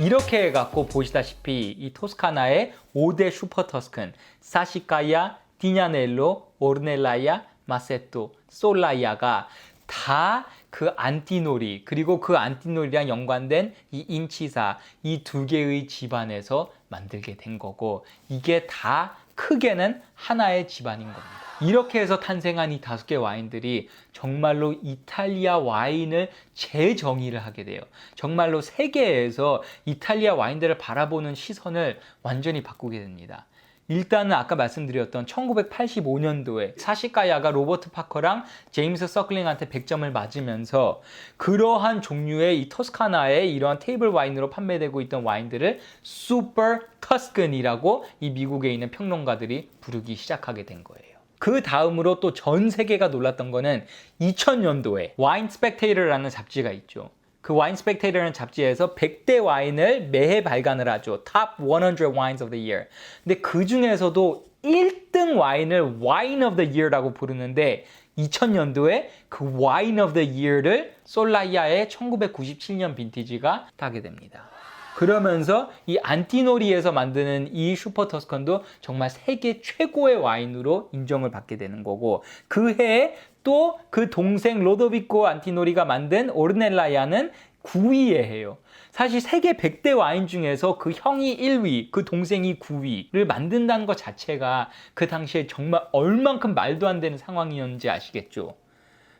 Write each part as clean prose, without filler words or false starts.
이렇게 해갖고 보시다시피 이 토스카나의 5대 슈퍼 터스큰, 사시카야, 디냐넬로, 오르넬라야, 마세토, 솔라야가 다 그 안티노리, 그리고 그 안티노리랑 연관된 이 인치사, 이 두 개의 집안에서 만들게 된 거고, 이게 다 크게는 하나의 집안인 겁니다. 이렇게 해서 탄생한 이 5개 와인들이 정말로 이탈리아 와인을 재정의를 하게 돼요. 정말로 세계에서 이탈리아 와인들을 바라보는 시선을 완전히 바꾸게 됩니다. 일단은 아까 말씀드렸던 1985년도에 사시카야가 로버트 파커랑 제임스 서클링한테 100점을 맞으면서 그러한 종류의 이 토스카나의 이러한 테이블 와인으로 판매되고 있던 와인들을 슈퍼 터스큰이라고 이 미국에 있는 평론가들이 부르기 시작하게 된 거예요. 그 다음으로 또 전 세계가 놀랐던 거는 2000년도에 와인 스펙테이터라는 잡지가 있죠. 그 와인 스펙테이터라는 잡지에서 100대 와인을 매해 발간을 하죠. Top 100 Wines of the Year. 근데 그 중에서도 1등 와인을 Wine of the Year라고 부르는데 2000년도에 그 Wine of the Year를 솔라이아의 1997년 빈티지가 따게 됩니다. 그러면서 이 안티노리에서 만드는 이 슈퍼 터스컨도 정말 세계 최고의 와인으로 인정을 받게 되는 거고, 그 해에 또 그 동생 로도비코 안티노리가 만든 오르넬라야는 9위에 해요. 사실 세계 100대 와인 중에서 그 형이 1위, 그 동생이 9위를 만든다는 것 자체가 그 당시에 정말 얼만큼 말도 안 되는 상황이었는지 아시겠죠?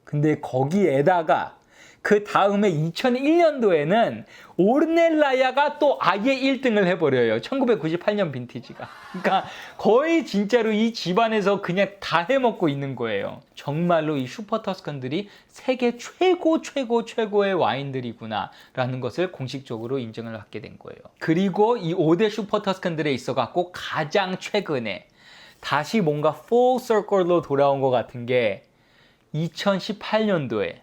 근데 거기에다가 그 다음에 2001년도에는 오르넬라야가 또 아예 1등을 해버려요. 1998년 빈티지가. 그러니까 거의 진짜로 이 집안에서 그냥 다 해먹고 있는 거예요. 정말로 이 슈퍼 터스컨들이 세계 최고의 와인들이구나 라는 것을 공식적으로 인정을 받게 된 거예요. 그리고 이 5대 슈퍼 터스컨들에 있어갖고 가장 최근에 다시 뭔가 full circle로 돌아온 것 같은 게 2018년도에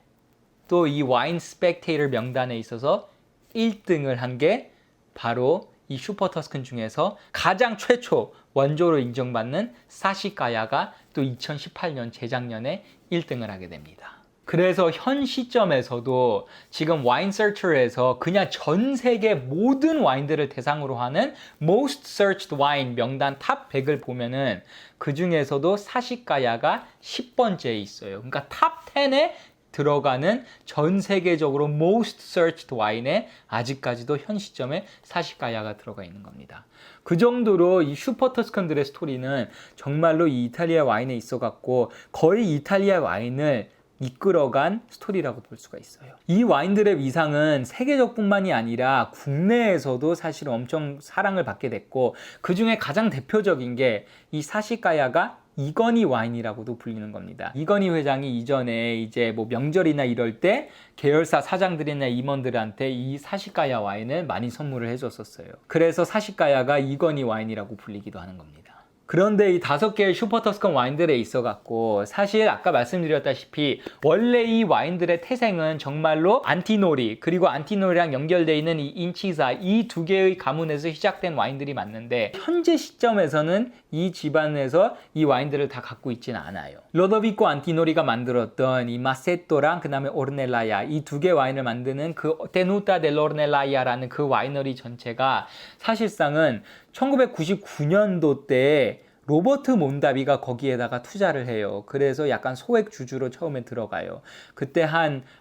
또 이 와인 스펙테이터 명단에 있어서 1등을 한 게 바로 이 슈퍼 터스큰 중에서 가장 최초 원조로 인정받는 사시카야가 또 2018년 재작년에 1등을 하게 됩니다. 그래서 현 시점에서도 지금 와인 서처에서 그냥 전 세계 모든 와인들을 대상으로 하는 Most Searched Wine 명단 탑 100을 보면은 그 중에서도 사시카야가 10번째에 있어요. 그러니까 탑 10에 들어가는 전 세계적으로 most searched 와인에 아직까지도 현 시점에 사시카야가 들어가 있는 겁니다. 그 정도로 이 슈퍼 터스컨들의 스토리는 정말로 이 이탈리아 와인에 있어갖고 거의 이탈리아 와인을 이끌어간 스토리라고 볼 수가 있어요. 이 와인들의 위상은 세계적뿐만이 아니라 국내에서도 사실 엄청 사랑을 받게 됐고, 그 중에 가장 대표적인 게 이 사시카야가 이건희 와인이라고도 불리는 겁니다. 이건희 회장이 이전에 이제 뭐 명절이나 이럴 때 계열사 사장들이나 임원들한테 이 사시카야 와인을 많이 선물을 해줬었어요. 그래서 사시카야가 이건희 와인이라고 불리기도 하는 겁니다. 그런데 이 5개의 슈퍼 터스컨 와인들에 있어갖고 사실 아까 말씀드렸다시피 원래 이 와인들의 태생은 정말로 안티노리, 그리고 안티노리랑 연결되어 있는 이 인치사, 이 2개의 가문에서 시작된 와인들이 맞는데 현재 시점에서는 이 집안에서 이 와인들을 다 갖고 있지는 않아요. 로도비코 안티노리가 만들었던 이 마세토랑 그 다음에 오르넬라야, 이 2개 와인을 만드는 그 테누타 델로르넬라야라는 그 와이너리 전체가 사실상은 1999년도 때 로버트 몬다비가 거기에다가 투자를 해요. 그래서 약간 소액 주주로 처음에 들어가요. 그때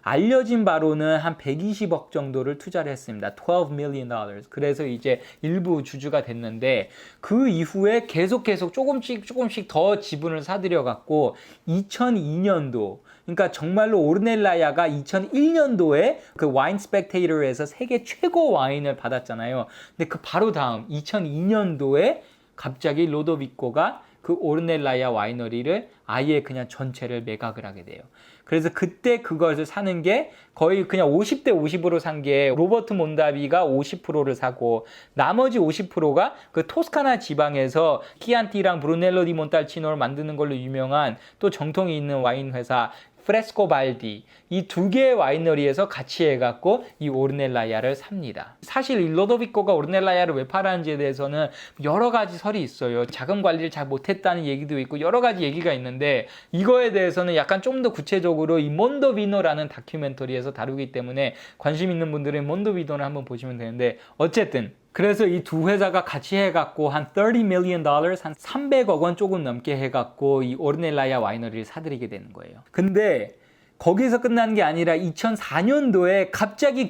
알려진 바로는 한 120억 정도를 투자를 했습니다. $12 million. 그래서 이제 일부 주주가 됐는데 그 이후에 계속 조금씩 더 지분을 사들여 갖고 2002년도, 그러니까 정말로 오르넬라야가 2001년도에 그 와인 스펙테이터에서 세계 최고 와인을 받았잖아요. 근데 그 바로 다음 2002년도에 갑자기 로도비코가 그 오르넬라야 와이너리를 아예 그냥 전체를 매각을 하게 돼요. 그래서 그때 그것을 사는 게 거의 그냥 50대 50으로 산 게 로버트 몬다비가 50%를 사고 나머지 50%가 그 토스카나 지방에서 키안티랑 브루넬로 디 몬탈치노를 만드는 걸로 유명한 또 정통이 있는 와인 회사 프레스코발디 이 두 개의 와이너리에서 같이 해갖고 이 오르넬라야를 삽니다. 사실 이 로도비코가 오르넬라야를 왜 팔았는지에 대해서는 여러 가지 설이 있어요. 자금 관리를 잘 못했다는 얘기도 있고 여러 가지 얘기가 있는데 이거에 대해서는 약간 좀 더 구체적으로 이 몬도비노라는 다큐멘터리에서 다루기 때문에 관심 있는 분들은 몬도비노를 한번 보시면 되는데 어쨌든 그래서 이 두 회사가 같이 해갖고 한 $30 million, 한 300억 원 조금 넘게 해갖고 이 오르넬라야 와이너리를 사들이게 되는 거예요. 근데 거기서 끝나는 게 아니라 2004년도에 갑자기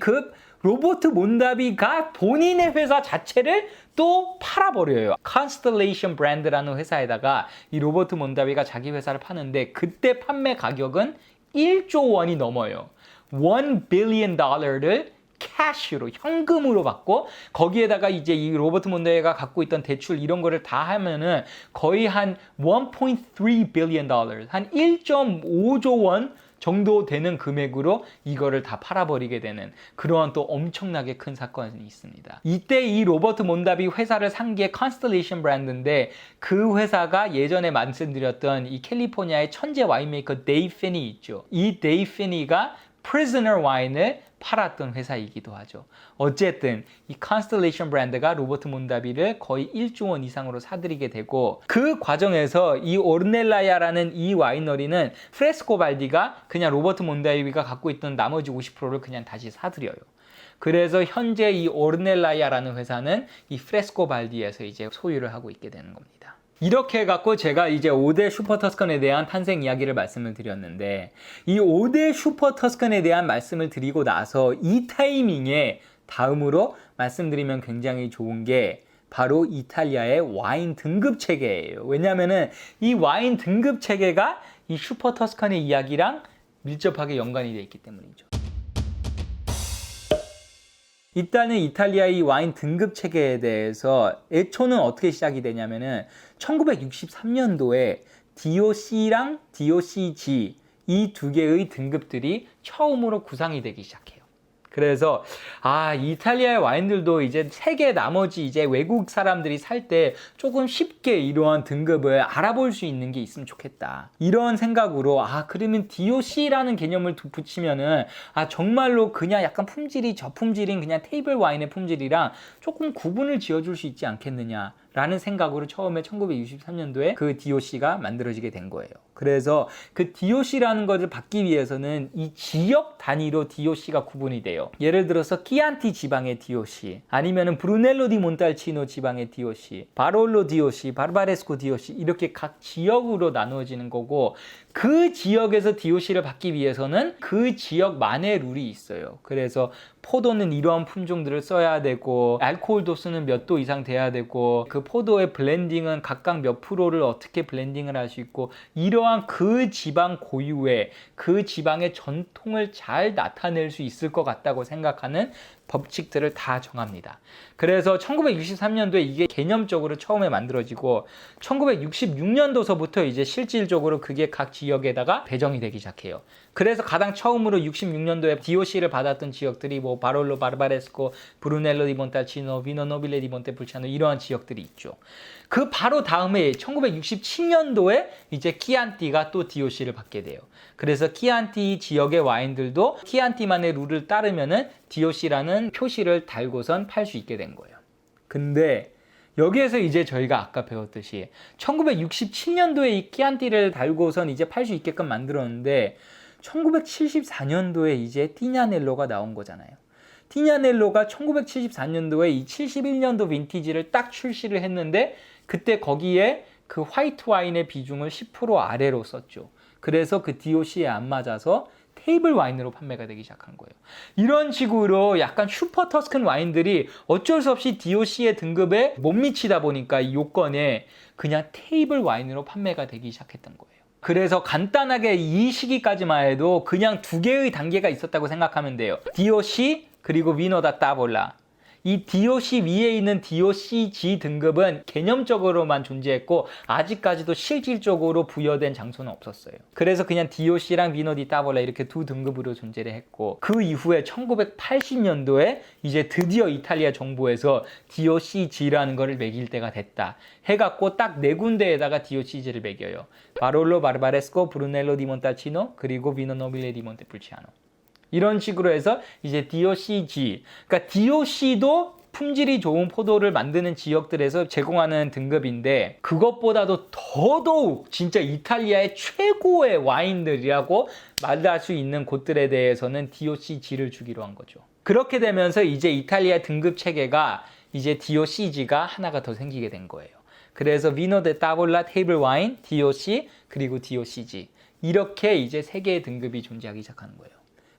로버트 몬다비가 본인의 회사 자체를 또 팔아버려요. 컨스텔레이션 브랜드라는 회사에다가 이 로버트 몬다비가 자기 회사를 파는데 그때 판매 가격은 1조 원이 넘어요. $1 billion를 캐시로 현금으로 받고 거기에다가 이제 이 로버트 몬다비가 갖고 있던 대출 이런 거를 다 하면은 거의 한 $1.3 billion, 한 1.5조 원 정도 되는 금액으로 이거를 다 팔아버리게 되는 그러한 또 엄청나게 큰 사건이 있습니다. 이때 이 로버트 몬다비 회사를 산 게 컨스텔레이션 브랜드인데 그 회사가 예전에 말씀드렸던 이 캘리포니아의 천재 와인메이커 데이브 피니 있죠. 이 데이브 피니가 프리즈너 와인을 팔았던 회사이기도 하죠. 어쨌든 이 컨스텔레이션 브랜드가 로버트 몬다비를 거의 1조 원 이상으로 사들이게 되고 그 과정에서 이 오르넬라야라는 이 와이너리는 프레스코발디가 그냥 로버트 몬다비가 갖고 있던 나머지 50%를 그냥 다시 사들여요. 그래서 현재 이 오르넬라야라는 회사는 이 프레스코발디에서 이제 소유를 하고 있게 되는 겁니다. 이렇게 해갖고 제가 이제 5대 슈퍼 터스컨에 대한 탄생 이야기를 말씀을 드렸는데 이 5대 슈퍼 터스컨에 대한 말씀을 드리고 나서 이 타이밍에 다음으로 말씀드리면 굉장히 좋은 게 바로 이탈리아의 와인 등급 체계예요. 왜냐면은 이 와인 등급 체계가 이 슈퍼 터스컨의 이야기랑 밀접하게 연관이 되어 있기 때문이죠. 일단은 이탈리아의 와인 등급 체계에 대해서 애초는 어떻게 시작이 되냐면은 1963년도에 DOC랑 DOCG 이 두 개의 등급들이 처음으로 구상이 되기 시작해요. 그래서 이탈리아의 와인들도 이제 세계 나머지 이제 외국 사람들이 살 때 조금 쉽게 이러한 등급을 알아볼 수 있는 게 있으면 좋겠다. 이런 생각으로 그러면 DOC라는 개념을 붙이면은 정말로 그냥 약간 품질이 저품질인 그냥 테이블 와인의 품질이랑 조금 구분을 지어줄 수 있지 않겠느냐. 라는 생각으로 처음에 1963년도에 그 DOC가 만들어지게 된 거예요. 그래서 그 DOC라는 것을 받기 위해서는 이 지역 단위로 DOC가 구분이 돼요. 예를 들어서 키안티 지방의 DOC, 아니면은 브루넬로 디 몬탈치노 지방의 DOC, 바롤로 DOC, 바르바레스코 DOC 이렇게 각 지역으로 나누어지는 거고 그 지역에서 DOC를 받기 위해서는 그 지역만의 룰이 있어요. 그래서 포도는 이러한 품종들을 써야 되고 알코올 도수는 몇 도 이상 돼야 되고 그 포도의 블렌딩은 각각 몇 프로를 어떻게 블렌딩을 할 수 있고 이러한 그 지방 고유의 그 지방의 전통을 잘 나타낼 수 있을 것 같다고 생각하는 법칙들을 다 정합니다. 그래서 1963년도에 이게 개념적으로 처음에 만들어지고 1966년도서부터 이제 실질적으로 그게 각 지역에다가 배정이 되기 시작해요. 그래서 가장 처음으로 66년도에 DOC를 받았던 지역들이 뭐 바롤로 바르바레스코, 브루넬로 디 몬탈치노, 비노 노빌레 디 몬테풀치아노 이러한 지역들이 있죠. 그 바로 다음에 1967년도에 이제 키안티가 또 DOC를 받게 돼요. 그래서 키안티 지역의 와인들도 키안티만의 룰을 따르면은 DOC라는 표시를 달고선 팔 수 있게 된 거예요. 근데 여기에서 이제 저희가 아까 배웠듯이 1967년도에 이 키안티를 달고선 이제 팔 수 있게끔 만들었는데 1974년도에 이제 티냐넬로가 나온 거잖아요. 티냐넬로가 1974년도에 이 71년도 빈티지를 딱 출시를 했는데 그때 거기에 그 화이트 와인의 비중을 10% 아래로 썼죠. 그래서 그 DOC에 안 맞아서 테이블 와인으로 판매가 되기 시작한 거예요. 이런 식으로 약간 슈퍼 터스컨 와인들이 어쩔 수 없이 DOC의 등급에 못 미치다 보니까 이 요건에 그냥 테이블 와인으로 판매가 되기 시작했던 거예요. 그래서 간단하게 이 시기까지만 해도 그냥 두 개의 단계가 있었다고 생각하면 돼요. DOC 그리고 비노 다 따볼라. 이 DOC 위에 있는 DOCG 등급은 개념적으로만 존재했고 아직까지도 실질적으로 부여된 장소는 없었어요. 그래서 그냥 DOC랑 비노 디 따볼라 이렇게 두 등급으로 존재를 했고, 그 이후에 1980년도에 이제 드디어 이탈리아 정부에서 DOCG라는 거를 매길 때가 됐다 해갖고 딱 네 군데에다가 DOCG를 매겨요. 바롤로 바르바레스코, 브루넬로 디 몬탈치노, 그리고 비노 노빌레 디 몬테풀치아노. 이런 식으로 해서 이제 DOCG, 그러니까 DOC도 품질이 좋은 포도를 만드는 지역들에서 제공하는 등급인데, 그것보다도 더더욱 진짜 이탈리아의 최고의 와인들이라고 말할 수 있는 곳들에 대해서는 DOCG를 주기로 한 거죠. 그렇게 되면서 이제 이탈리아 등급 체계가 이제 DOCG가 하나가 더 생기게 된 거예요. 그래서 비노 데 따볼라 테이블 와인, DOC, 그리고 DOCG, 이렇게 이제 세 개의 등급이 존재하기 시작하는 거예요.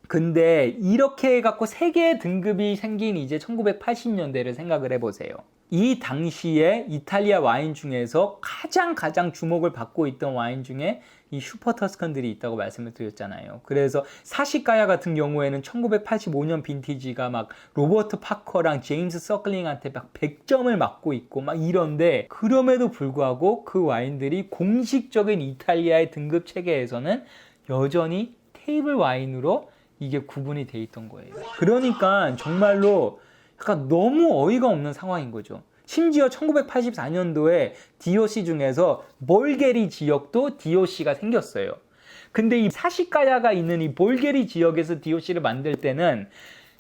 근데 이렇게 해갖고 세 개의 등급이 생긴 이제 1980년대를 생각을 해보세요. 이 당시에 이탈리아 와인 중에서 가장 주목을 받고 있던 와인 중에 이 슈퍼 터스칸들이 있다고 말씀을 드렸잖아요. 그래서 사시가야 같은 경우에는 1985년 빈티지가 막 로버트 파커랑 제임스 서클링한테 막 100점을 맞고 있고 막 이런데, 그럼에도 불구하고 그 와인들이 공식적인 이탈리아의 등급 체계에서는 여전히 테이블 와인으로 이게 구분이 돼 있던 거예요. 그러니까 정말로 약간 너무 어이가 없는 상황인 거죠. 심지어 1984년도에 DOC 중에서 볼게리 지역도 DOC가 생겼어요. 근데 이 사시가야가 있는 이 볼게리 지역에서 DOC를 만들 때는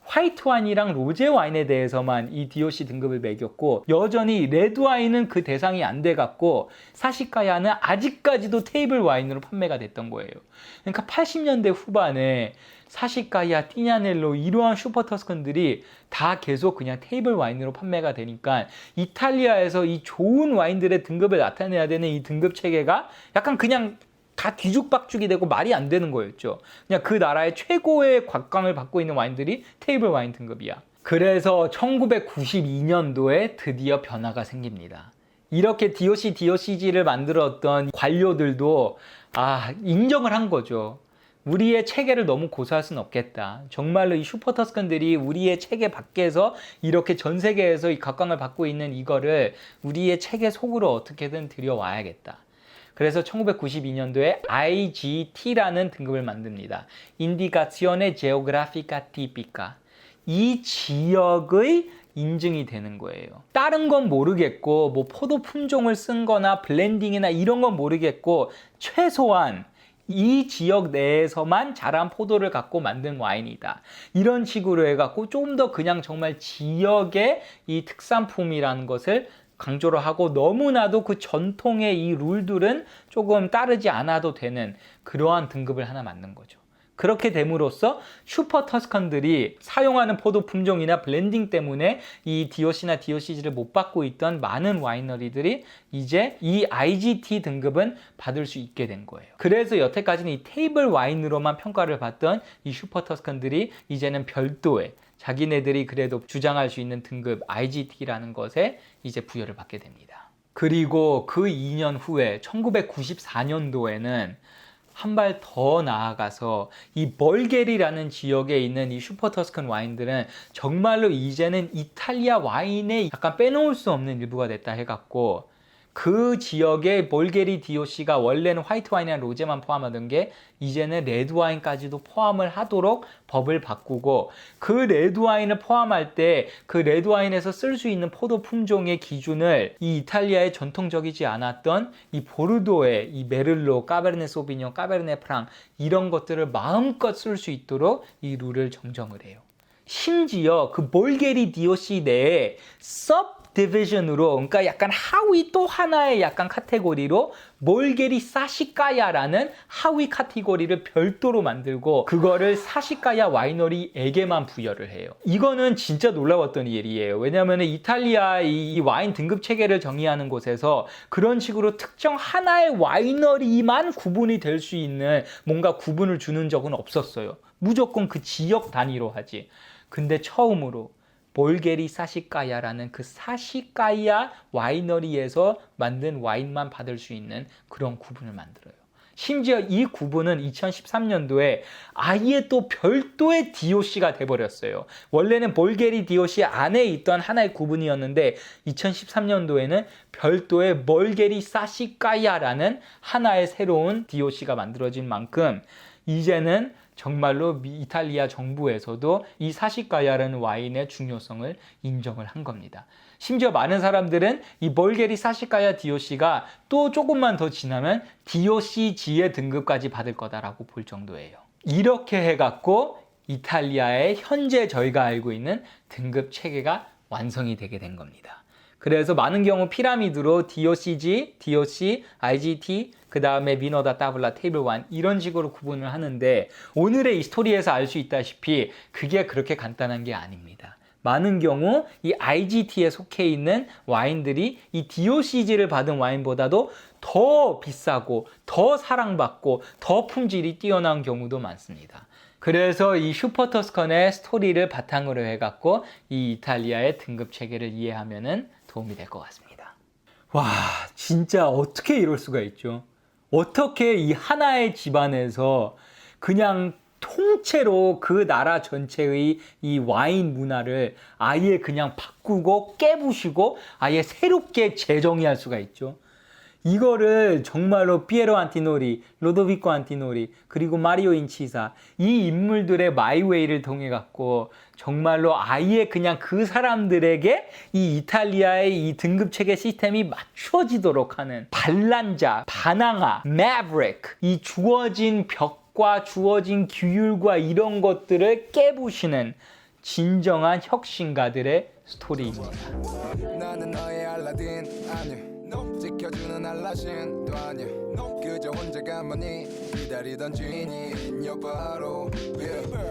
화이트 와인이랑 로제 와인에 대해서만 이 DOC 등급을 매겼고, 여전히 레드 와인은 그 대상이 안 돼갖고 사시가야는 아직까지도 테이블 와인으로 판매가 됐던 거예요. 그러니까 80년대 후반에 사시가야, 띠냐넬로 이러한 슈퍼 터스칸들이 다 계속 그냥 테이블 와인으로 판매가 되니까 이탈리아에서 이 좋은 와인들의 등급을 나타내야 되는 이 등급 체계가 약간 그냥 다 뒤죽박죽이 되고 말이 안 되는 거였죠. 그냥 그 나라의 최고의 곽광을 받고 있는 와인들이 테이블 와인 등급이야. 그래서 1992년도에 드디어 변화가 생깁니다. 이렇게 DOC, DOCG를 만들었던 관료들도 인정을 한 거죠. 우리의 체계를 너무 고수할 수는 없겠다. 정말로 이 슈퍼 터스칸들이 우리의 체계 밖에서 이렇게 전 세계에서 이 각광을 받고 있는 이거를 우리의 체계 속으로 어떻게든 들여와야겠다. 그래서 1992년도에 IGT라는 등급을 만듭니다. Indicazione Geografica Tipica. 이 지역의 인증이 되는 거예요. 다른 건 모르겠고 뭐 포도 품종을 쓴 거나 블렌딩이나 이런 건 모르겠고, 최소한 이 지역 내에서만 자란 포도를 갖고 만든 와인이다. 이런 식으로 해갖고 좀 더 그냥 정말 지역의 이 특산품이라는 것을 강조를 하고, 너무나도 그 전통의 이 룰들은 조금 따르지 않아도 되는 그러한 등급을 하나 만든 거죠. 그렇게 됨으로써 슈퍼 터스칸들이 사용하는 포도 품종이나 블렌딩 때문에 이 DOC나 DOCG를 못 받고 있던 많은 와이너리들이 이제 이 IGT 등급은 받을 수 있게 된 거예요. 그래서 여태까지는 이 테이블 와인으로만 평가를 받던 이 슈퍼 터스칸들이 이제는 별도의 자기네들이 그래도 주장할 수 있는 등급 IGT라는 것에 이제 부여를 받게 됩니다. 그리고 그 2년 후에 1994년도에는 한 발 더 나아가서 이 벌게리라는 지역에 있는 이 슈퍼 터스칸 와인들은 정말로 이제는 이탈리아 와인에 약간 빼놓을 수 없는 일부가 됐다 해갖고, 그 지역의 볼게리 DOC가 원래는 화이트 와인이나 로제만 포함하던 게 이제는 레드 와인까지도 포함을 하도록 법을 바꾸고, 그 레드 와인을 포함할 때 그 레드 와인에서 쓸 수 있는 포도 품종의 기준을 이 이탈리아의 전통적이지 않았던 이 보르도의 이 메를로, 까베르네 소비뇽, 까베르네 프랑 이런 것들을 마음껏 쓸 수 있도록 이 룰을 정정을 해요. 심지어 그 볼게리 DOC 내에 디비전으로, 그러니까 약간 하위 또 하나의 약간 카테고리로 몰게리 사시가야라는 하위 카테고리를 별도로 만들고 그거를 사시가야 와이너리에게만 부여를 해요. 이거는 진짜 놀라웠던 일이에요. 왜냐하면 이탈리아 이 와인 등급 체계를 정의하는 곳에서 그런 식으로 특정 하나의 와이너리만 구분이 될 수 있는 뭔가 구분을 주는 적은 없었어요. 무조건 그 지역 단위로 하지. 근데 처음으로 볼게리 사시가야라는 그 사시가야 와이너리에서 만든 와인만 받을 수 있는 그런 구분을 만들어요. 심지어 이 구분은 2013년도에 아예 또 별도의 DOC가 돼버렸어요. 원래는 볼게리 DOC 안에 있던 하나의 구분이었는데 2013년도에는 별도의 볼게리 사시카야라는 하나의 새로운 DOC가 만들어진 만큼 이제는 정말로 이탈리아 정부에서도 이 사시카야라는 와인의 중요성을 인정을 한 겁니다. 심지어 많은 사람들은 이 볼게리 사시카야 DOC가 또 조금만 더 지나면 DOCG의 등급까지 받을 거다라고 볼 정도예요. 이렇게 해갖고 이탈리아의 현재 저희가 알고 있는 등급 체계가 완성이 되게 된 겁니다. 그래서 많은 경우 피라미드로 DOCG, DOC, IGT, 그 다음에 미너다 따블라 테이블 1 이런 식으로 구분을 하는데 오늘의 이 스토리에서 알 수 있다시피 그게 그렇게 간단한 게 아닙니다. 많은 경우 이 IGT에 속해 있는 와인들이 이 DOCG를 받은 와인보다도 더 비싸고 더 사랑받고 더 품질이 뛰어난 경우도 많습니다. 그래서 이 슈퍼 터스컨의 스토리를 바탕으로 해갖고 이 이탈리아의 등급 체계를 이해하면은 도움이 될 것 같습니다. 와, 진짜 어떻게 이럴 수가 있죠? 어떻게 이 하나의 집안에서 그냥 통째로 그 나라 전체의 이 와인 문화를 아예 그냥 바꾸고 깨부시고 아예 새롭게 재정의할 수가 있죠. 이거를 정말로 피에로 안티노리, 로도비코 안티노리, 그리고 마리오 인치사 이 인물들의 마이웨이를 통해 갖고 정말로 아예 그냥 그 사람들에게 이 이탈리아의 이 등급 체계 시스템이 맞춰지도록 하는 반란자, 반항아, 매브릭 이 주어진 벽과 주어진 규율과 이런 것들을 깨부시는 진정한 혁신가들의 스토리입니다. 나는 너의 알라딘 아니야. 지켜주는 알라신도 아니야. 그저 혼자 가만히 기다리던 주인이 바로